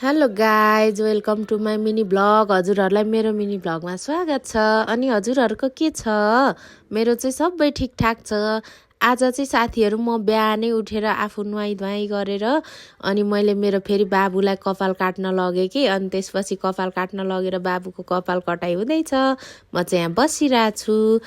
Hello guys, welcome to my mini blog. हजुरहरूलाई मेरो mini ब्लगमा स्वागत छ। अनि हजुरहरूको के छ? मेरो चाहिँ सबै ठिकठाक छ। आज चाहिँ साथीहरू म बिहानै उठेर आफू नुहाई गरेर अनि मैले मेरो फेरि बाबुलाई कपाल काट्न लगेँ कि अनि त्यसपछि कपाल काट्न लगेर बाबुको कपाल कटाइ हुँदैछ। म चाहिँ यहाँ बसिरहेको छु।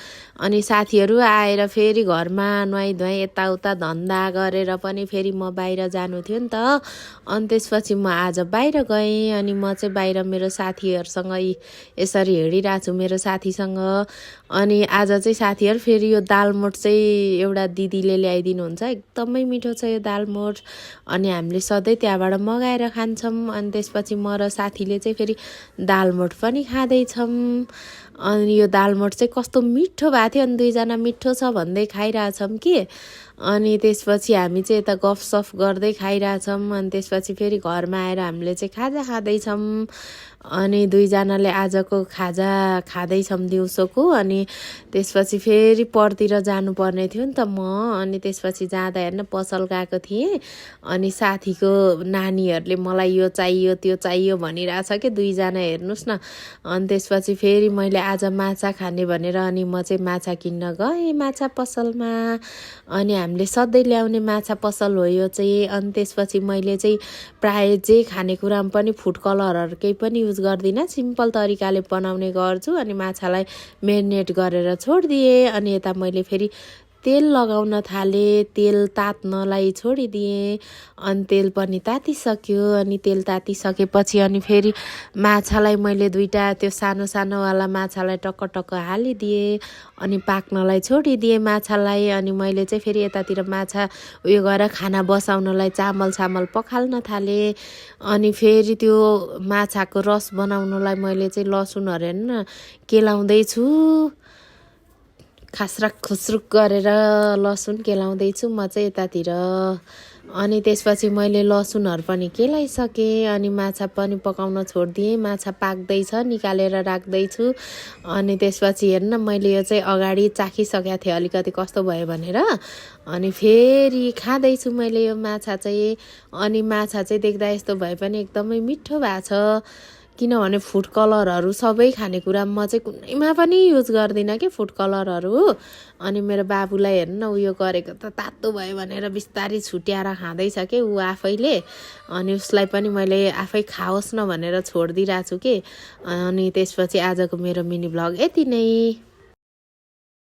अनि साथीहरू आएर फेरि घरमा नुहाई यताउता धन्दा गरेर पनि फेरि म बाहिर जानु थियो नि त। अनि त्यसपछि म आज बाहिर गएँ। अनि म चाहिँ बाहिर मेरो साथीहरूसँग यसरी हिँडिरहेको छु मेरो साथीसँग। अनि आज चाहिँ साथीहरू फेरि यो दालमोठ चाहिँ एउटा दिदीले ल्याइदिनुहुन्छ। एकदमै मिठो छ यो दालमोठ। अनि हामीले सधैँ त्यहाँबाट मगाएर खान्छौँ। अनि त्यसपछि म र साथीले चाहिँ फेरि दालमोठ पनि खाँदैछौँ। अनि यो दालमोठ चाहिँ कस्तो मिठो भएको थियो। अनि दुईजना मिठो छ भन्दै खाइरहेछौँ कि। अनि त्यसपछि हामी चाहिँ यता गफसफ गर्दै खाइरहेछौँ। अनि त्यसपछि फेरि घरमा आएर हामीले चाहिँ खाजा खाँदैछौँ। अनि दुईजनाले आजको खाजा खाँदैछौँ दिउँसोको। अनि त्यसपछि फेरि परतिर जानुपर्ने थियो नि त म। अनि त्यसपछि जाँदा हेर्न पसल गएको थिएँ। अनि साथीको नानीहरूले मलाई यो चाहियो त्यो चाहियो भनिरहेछ कि दुईजना हेर्नुहोस् न। अनि त्यसपछि फेरि मैले आज माछा खाने भनेर अनि म चाहिँ माछा किन्न गएँ माछा पसलमा। अनि हामीले सधैँ ल्याउने माछा पसल हो यो चाहिँ। अनि त्यसपछि मैले चाहिँ प्रायः जे खानेकुरामा पनि फुड कलरहरू केही पनि युज गर्दिनँ। सिम्पल तरिकाले बनाउने गर्छु। अनि माछालाई मेरिनेट गरेर छोडिदिएँ। अनि यता मैले फेरि तेल लगाउन थालेँ। तेल तात्नलाई छोडिदिएँ। अनि तेल पनि तातिसक्यो। अनि तेल तातिसकेपछि अनि फेरि माछालाई मैले दुईवटा त्यो सानो सानोवाला माछालाई टक्क हालिदिएँ। अनि पाक्नलाई छोडिदिएँ माछालाई। अनि मैले चाहिँ फेरि यतातिर माछा उयो गरेर खाना बसाउनलाई चामल पखाल्न थालेँ। अनि फेरि त्यो माछाको रस बनाउनलाई मैले चाहिँ लसुनहरू हेर्न केलाउँदैछु। खास्राक खुस्रुक गरेर लसुन केलाउँदैछु म चाहिँ यतातिर। अनि त्यसपछि मैले लसुनहरू पनि केलाइसकेँ। अनि माछा पनि पकाउन छोडिदिएँ। माछा पाक्दैछ निकालेर राख्दैछु। अनि त्यसपछि हेर्न मैले यो चाहिँ अगाडि चाखिसकेको थिएँ अलिकति कस्तो भयो भनेर। अनि फेरि खाँदैछु मैले यो माछा चाहिँ। अनि माछा चाहिँ देख्दा यस्तो भए पनि एकदमै मिठो भएको छ। किनभने फुड कलरहरू सबै खानेकुरामा म चाहिँ कुनैमा पनि युज गर्दिनँ कि फुड कलरहरू। अनि मेरो बाबुलाई हेर्न उयो गरेको त तातो भयो भनेर बिस्तारै छुट्याएर खाँदैछ कि ऊ आफैले। अनि उसलाई पनि मैले आफै खाओस् न भनेर छोडिदिइरहेको छु कि। अनि त्यसपछि आजको मेरो मिनी ब्लग यति नै।